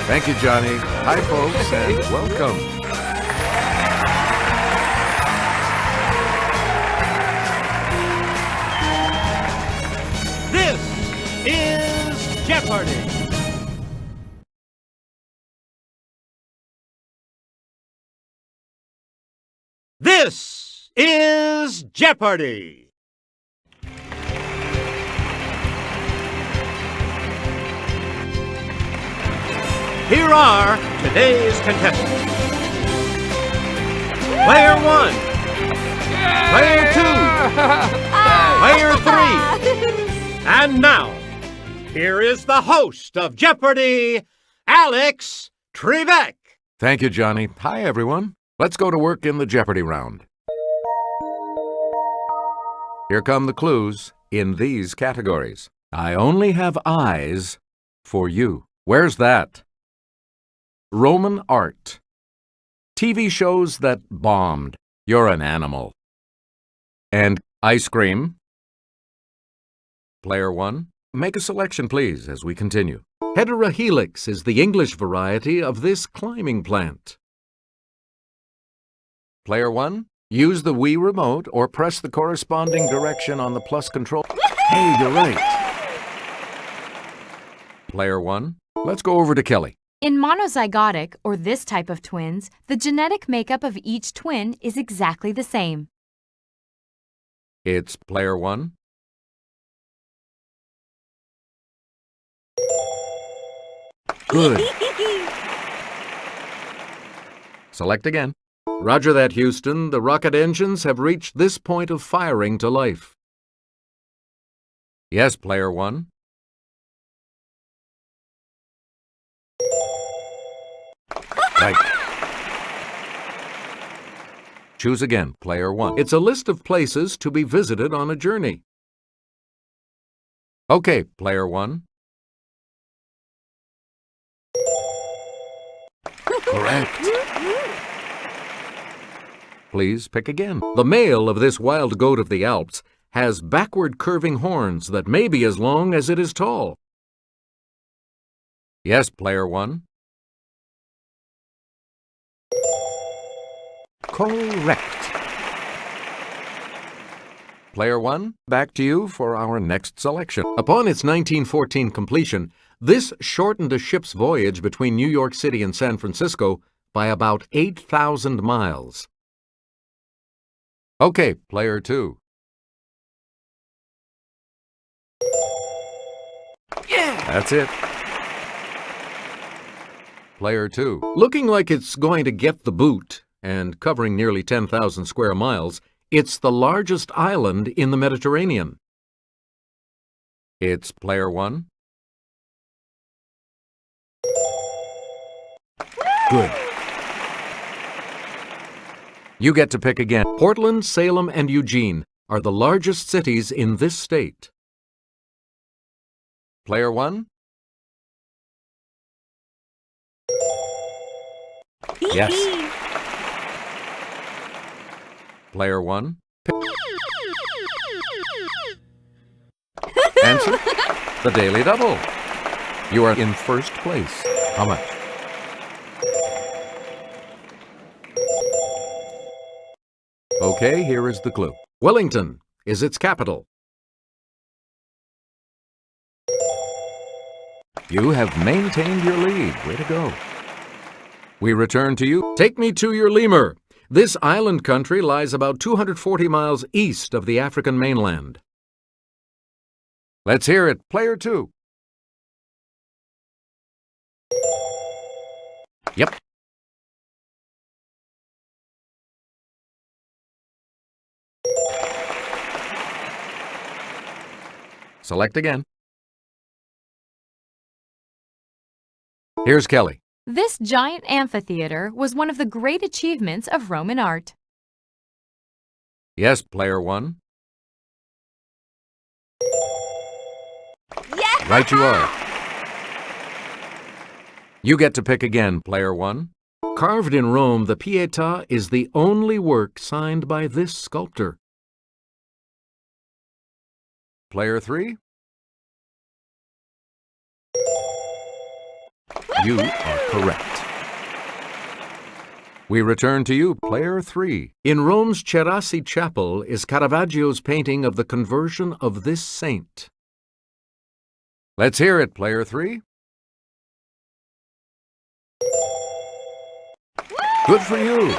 Thank you, Johnny. Hi, folks, and welcome. This is Jeopardy! This is Jeopardy! Here are today's contestants. Player 1, Player 2, Player 3, and now, here is the host of Jeopardy, Alex Trebek. Thank you, Johnny. Hi, everyone. Let's go to work in the Jeopardy round. Here come the clues in these categories. I only have eyes for you. Where's that? Roman art. TV shows that bombed. You're an animal. And ice cream. Player 1, make a selection, please, as we continue. Heterohelix is the English variety of this climbing plant. Player 1, use the Wii remote or press the corresponding direction on the plus control. Hey, you're right. Player 1, let's go over to Kelly. In monozygotic, or this type of twins, the genetic makeup of each twin is exactly the same. It's Player 1. Good. Select again. Roger that, Houston. The rocket engines have reached this point of firing to life. Yes, Player 1. Right. Choose again, Player 1. It's a list of places to be visited on a journey. Okay, Player 1. Correct. Please pick again. The male of this wild goat of the Alps has backward curving horns that may be as long as it is tall. Yes, Player 1. Correct. Player 1, back to you for our next selection. Upon its 1914 completion, this shortened a ship's voyage between New York City and San Francisco by about 8,000 miles. Okay, Player 2. Yeah! That's it. Player 2. Looking like it's going to get the boot, and covering nearly 10,000 square miles, it's the largest island in the Mediterranean. It's Player 1. Good. You get to pick again. Portland, Salem, and Eugene are the largest cities in this state. Player 1. Yes. Player 1. Answer, the Daily Double. You are in first place. How much? Okay, here is the clue. Wellington is its capital. You have maintained your lead. Way to go. We return to you. Take me to your lemur. This island country lies about 240 miles east of the African mainland. Let's hear it. Player 2. Yep. Select again. Here's Kelly. This giant amphitheater was one of the great achievements of Roman art. Yes, Player 1. Yeah! Right you are. You get to pick again, Player 1. Carved in Rome, the Pietà is the only work signed by this sculptor. Player 3. You are correct. We return to you, player 3. In Rome's Cherie Chapel is Caravaggio's painting of the conversion of this saint. Let's hear it, player 3. Good for you.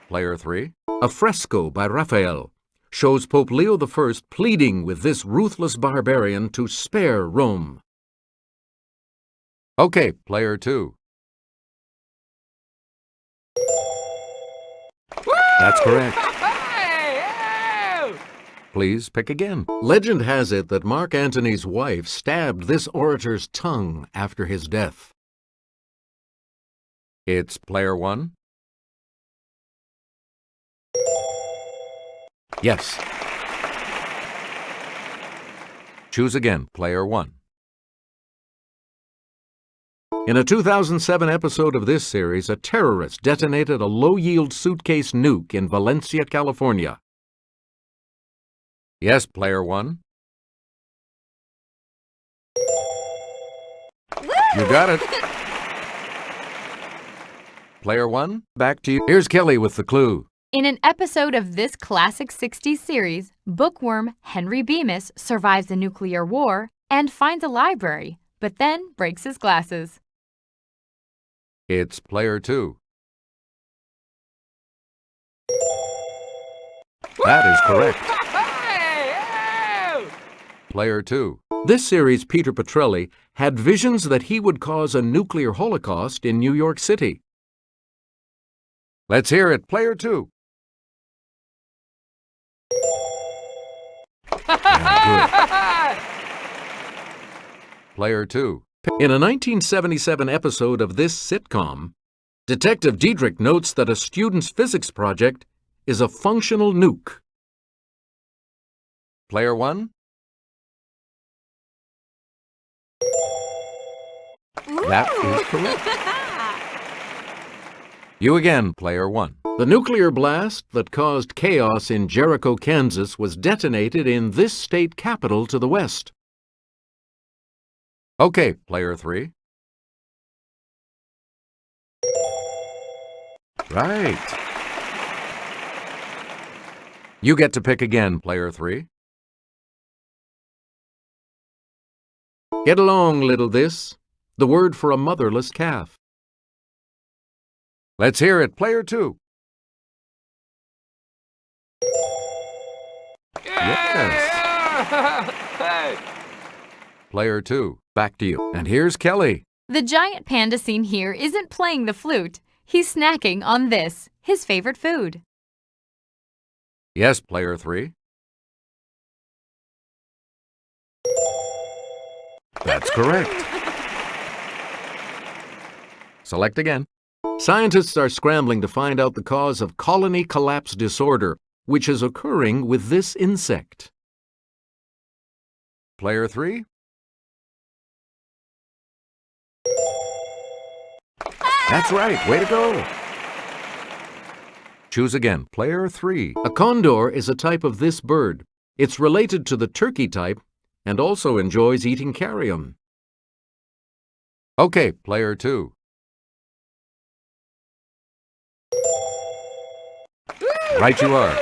Player 3. A fresco by Raphael shows Pope Leo I pleading with this ruthless barbarian to spare Rome. Okay, player 2. That's correct. Please pick again. Legend has it that Mark Antony's wife stabbed this orator's tongue after his death. It's player 1. Yes. Choose again, player 1. In a 2007 episode of this series, a terrorist detonated a low-yield suitcase nuke in Valencia, California. Yes, player 1. You got it. Player 1, back to you. Here's Kelly with the clue. In an episode of this classic 60s series, bookworm Henry Bemis survives a nuclear war and finds a library, but then breaks his glasses. It's player 2. That is correct. Player 2. This series, Peter Petrelli had visions that he would cause a nuclear holocaust in New York City. Let's hear it, player 2. Yeah, good. Player 2. In a 1977 episode of this sitcom, Detective Diedrich notes that a student's physics project is a functional nuke. Player 1. That is correct. You again, player 1. The nuclear blast that caused chaos in Jericho, Kansas was detonated in this state capital to the west. Okay, player 3. Right. You get to pick again, player 3. Get along, little this, the word for a motherless calf. Let's hear it, player 2. Yes. Player 2, back to you. And here's Kelly. The giant panda seen here isn't playing the flute. He's snacking on this, his favorite food. Yes, player 3. That's correct. Select again. Scientists are scrambling to find out the cause of colony collapse disorder, which is occurring with this insect. Player 3. That's right. Way to go. Choose again. Player 3. A condor is a type of this bird. It's related to the turkey type and also enjoys eating carrion. Okay, player 2. Right you are.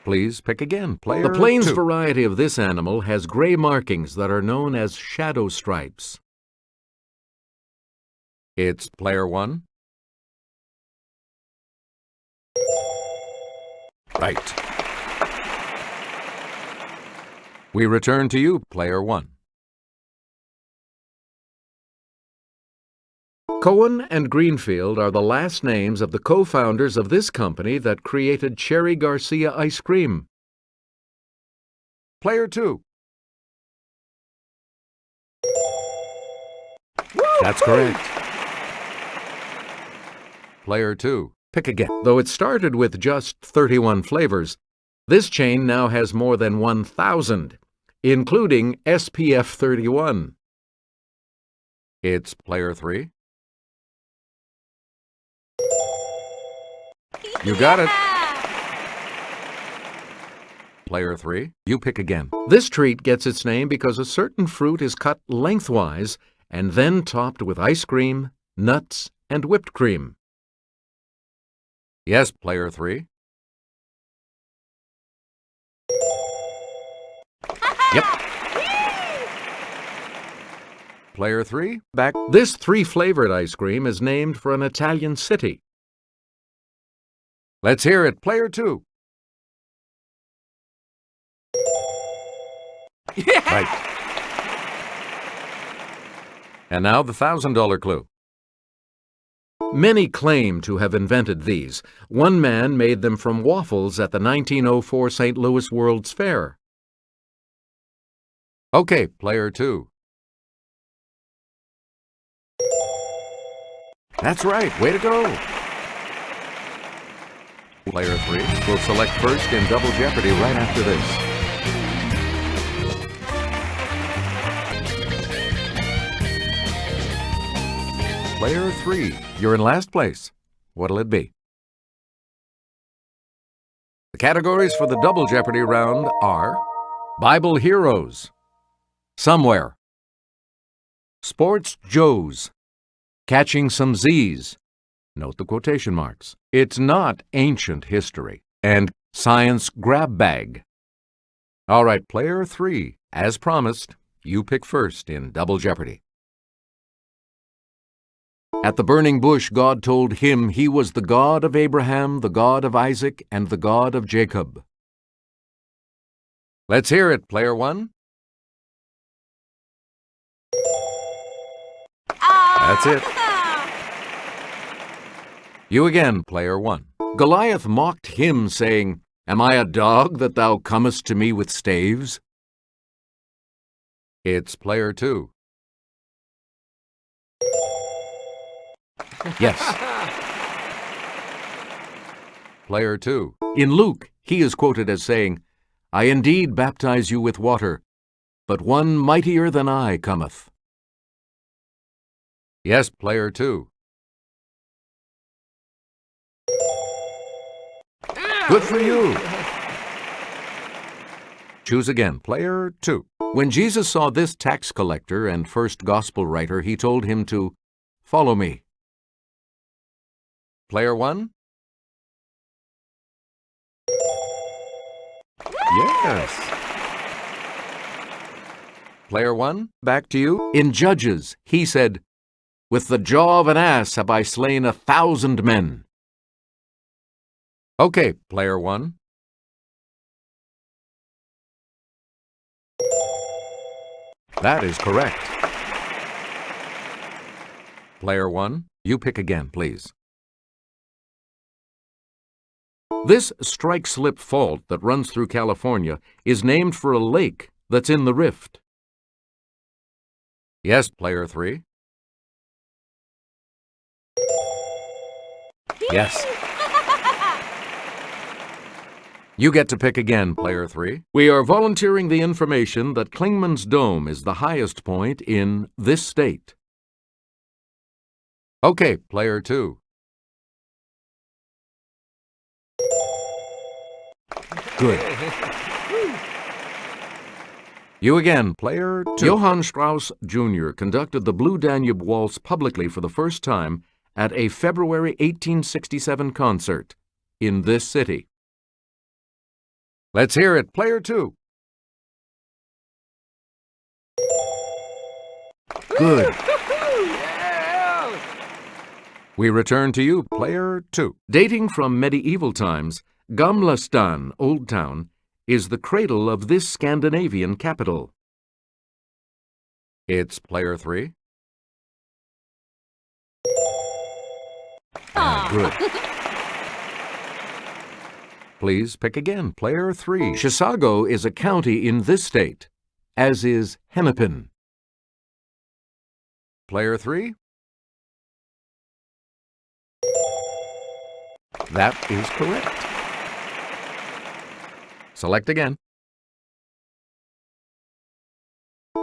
Please pick again, player 2. The plains variety of this animal has gray markings that are known as shadow stripes. It's player 1. Right. We return to you, player 1. Cohen and Greenfield are the last names of the co-founders of this company that created Cherry Garcia ice cream. Player 2. That's correct. Player 2. Pick again. Though it started with just 31 flavors, this chain now has more than 1,000, including SPF 31. It's player 3. You got it. Player 3, you pick again. This treat gets its name because a certain fruit is cut lengthwise and then topped with ice cream, nuts, and whipped cream. Yes, Player 3. Yep. Player 3, back. This three-flavored ice cream is named for an Italian city. Let's hear it, Player 2. Right. And now the $1,000 clue. Many claim to have invented these. One man made them from waffles at the 1904 St. Louis World's Fair. Okay, Player 2. That's right. Way to go. Player 3 will select first in Double Jeopardy right after this. Player 3, you're in last place. What'll it be? The categories for the Double Jeopardy round are Bible Heroes, Somewhere, Sports Joes, Catching Some Z's, note the quotation marks, It's Not Ancient History, and Science Grab Bag. All right, Player 3, as promised, you pick first in Double Jeopardy. At the burning bush, God told him he was the God of Abraham, the God of Isaac, and the God of Jacob. Let's hear it, Player 1. That's it. You again, Player 1. Goliath mocked him, saying, Am I a dog that thou comest to me with staves? It's Player 2. Yes. Player 2. In Luke, he is quoted as saying, I indeed baptize you with water, but one mightier than I cometh. Yes, Player 2. Good for you. Choose again, Player 2. When Jesus saw this tax collector and first gospel writer, he told him to follow me. Player 1? Yes. Player 1, back to you. In Judges, he said, With the jaw of an ass have I slain 1,000 men. Okay, Player 1. That is correct. Player 1, you pick again, please. This strike-slip fault that runs through California is named for a lake that's in the rift. Yes, Player 3. Yes. You get to pick again, Player 3. We are volunteering the information that Klingman's Dome is the highest point in this state. Okay, Player 2. Good. You again, Player 2. Johann Strauss Jr. conducted the Blue Danube Waltz publicly for the first time at a February 1867 concert in this city. Let's hear it, Player 2. Good. We return to you, Player 2. Dating from medieval times, Gamla Stan, Old Town, is the cradle of this Scandinavian capital. It's Player 3. Good. Please pick again, Player 3. Chicago is a county in this state, as is Hennepin. Player 3. That is correct. Select again.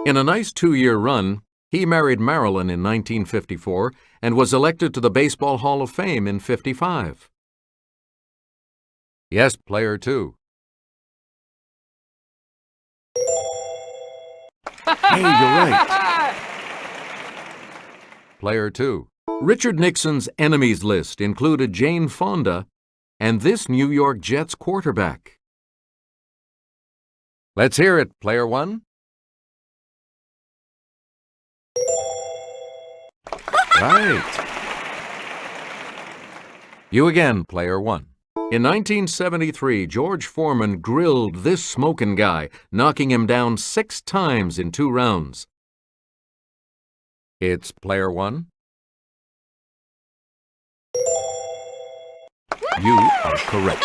In a nice 2-year run, he married Marilyn in 1954 and was elected to the Baseball Hall of Fame in '55. Yes, Player 2. Hey, you're right. Player 2. Richard Nixon's enemies list included Jane Fonda and this New York Jets quarterback. Let's hear it, Player 1. Right. You again, Player 1. In 1973, George Foreman grilled this smokin' guy, knocking him down 6 times in 2 rounds. It's Player 1. You are correct.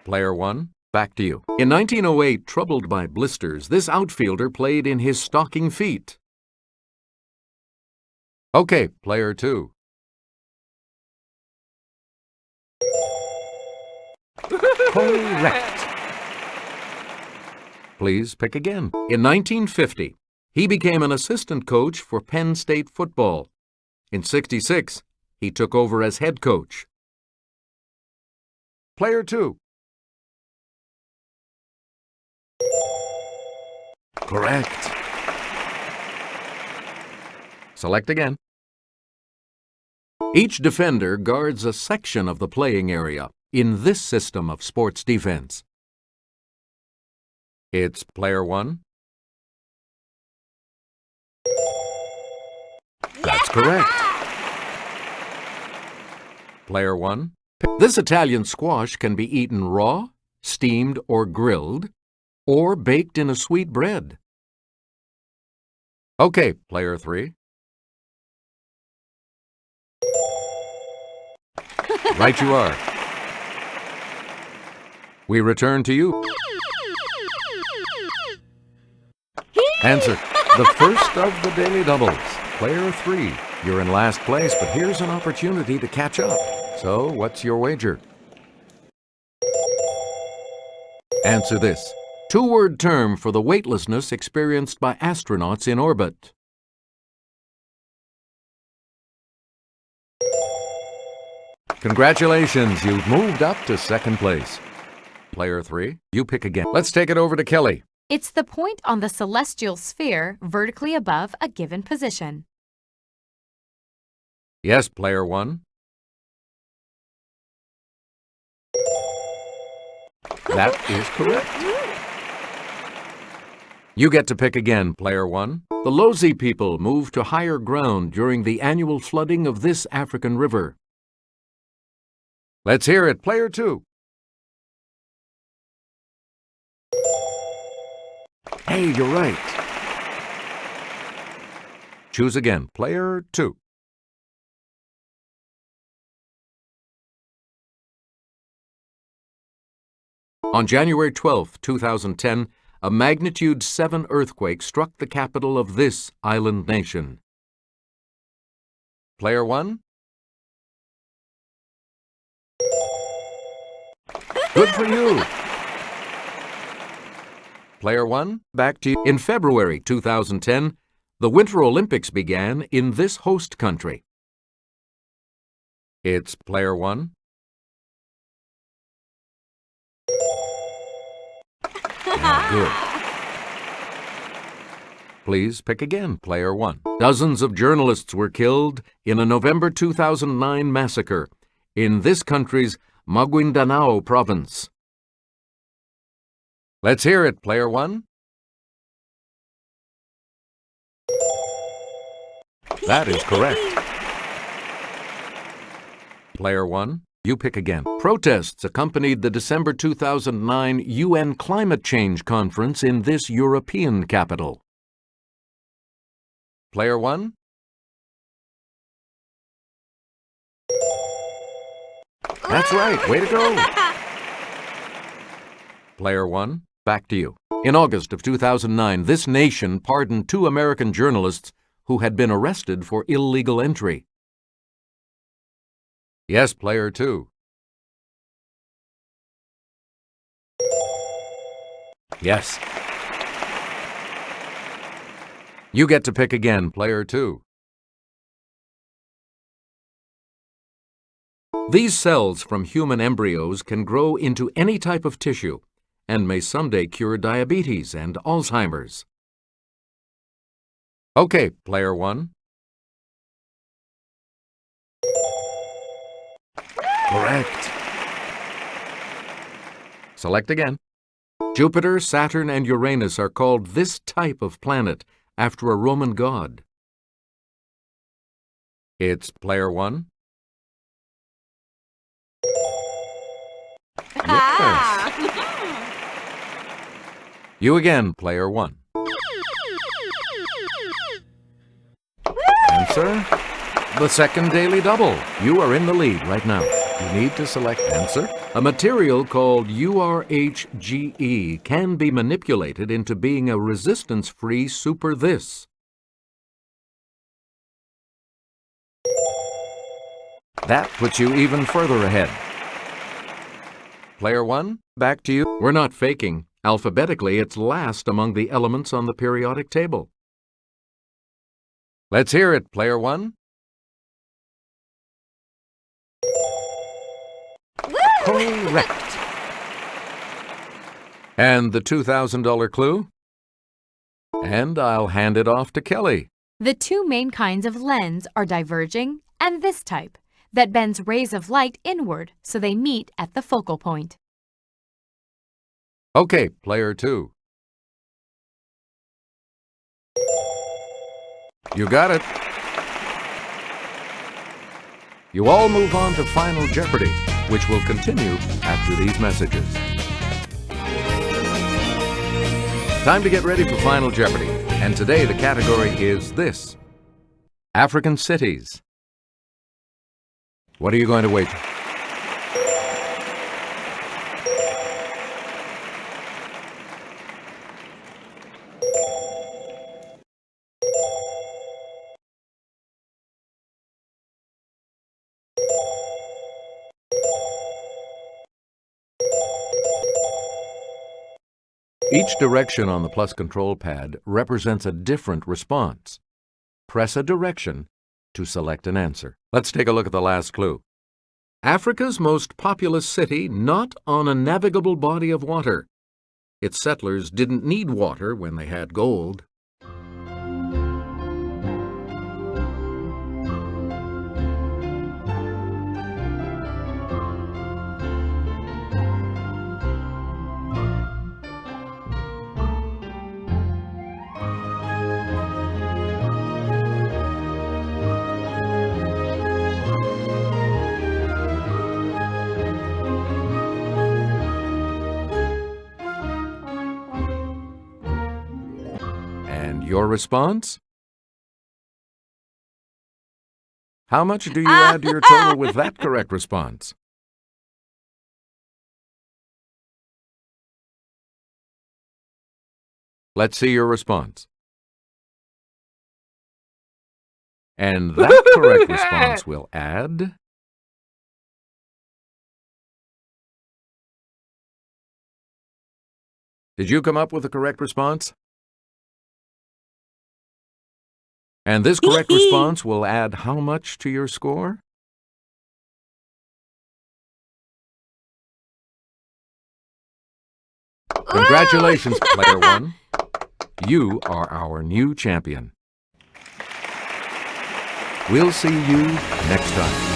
Player 1, back to you. In 1908, troubled by blisters, this outfielder played in his stocking feet. Okay, Player 2. Correct. Please pick again. In 1950, he became an assistant coach for Penn State football. In '66, he took over as head coach. Player 2. Correct. Select again. Each defender guards a section of the playing area in this system of sports defense. It's Player 1. That's correct. Player 1. This Italian squash can be eaten raw, steamed or grilled, or baked in a sweet bread. Okay, Player 3. Right you are. We return to you. Answer. The first of the daily doubles. Player 3. You're in last place, but here's an opportunity to catch up. So, what's your wager? Answer this. 2-word term for the weightlessness experienced by astronauts in orbit. Congratulations, you've moved up to second place. Player 3, you pick again. Let's take it over to Kelly. It's the point on the celestial sphere vertically above a given position. Yes, Player 1. That is correct. You get to pick again, Player 1. The Lozi people moved to higher ground during the annual flooding of this African river. Let's hear it, Player 2. Hey, you're right. Choose again, Player 2. On January 12, 2010, a magnitude 7 earthquake struck the capital of this island nation. Player 1? Good for you! Player 1, back to you. In February 2010, the Winter Olympics began in this host country. It's Player 1. Yeah, good. Please pick again, Player 1. Dozens of journalists were killed in a November 2009 massacre in this country's Maguindanao province. Let's hear it, Player 1. That is correct. Player 1, you pick again. Protests accompanied the December 2009 UN Climate Change Conference in this European capital. Player 1? That's right. Way to go. Player 1, back to you. In August of 2009, this nation pardoned 2 American journalists who had been arrested for illegal entry. Yes, Player 2. Yes. You get to pick again, Player 2. These cells from human embryos can grow into any type of tissue and may someday cure diabetes and Alzheimer's. Okay, player one. Correct. Select again. Jupiter, Saturn, and Uranus are called this type of planet after a Roman god. It's player one. Yes. You again, player one. Answer? The second daily double. You are in the lead right now. You need to select answer. A material called URHGE can be manipulated into being a resistance-free super this. That puts you even further ahead. Player one, back to you. We're not faking. Alphabetically, it's last among the elements on the periodic table. Let's hear it, player one. Correct. And the $2,000 clue? And I'll hand it off to Kelly. The two main kinds of lens are diverging and this type, that bends rays of light inward so they meet at the focal point. Okay, player two. You got it. You all move on to Final Jeopardy, which will continue after these messages. Time to get ready for Final Jeopardy, and today the category is this: African cities. What are you going to wager? Each direction on the plus control pad represents a different response. Press a direction to select an answer. Let's take a look at the last clue. Africa's most populous city not on a navigable body of water. Its settlers didn't need water when they had gold. Your response? How much do you add to your total with that correct response? Let's see your response. And that correct response will add... Did you come up with the correct response? And this correct response will add how much to your score? Congratulations, player one. You are our new champion. We'll see you next time.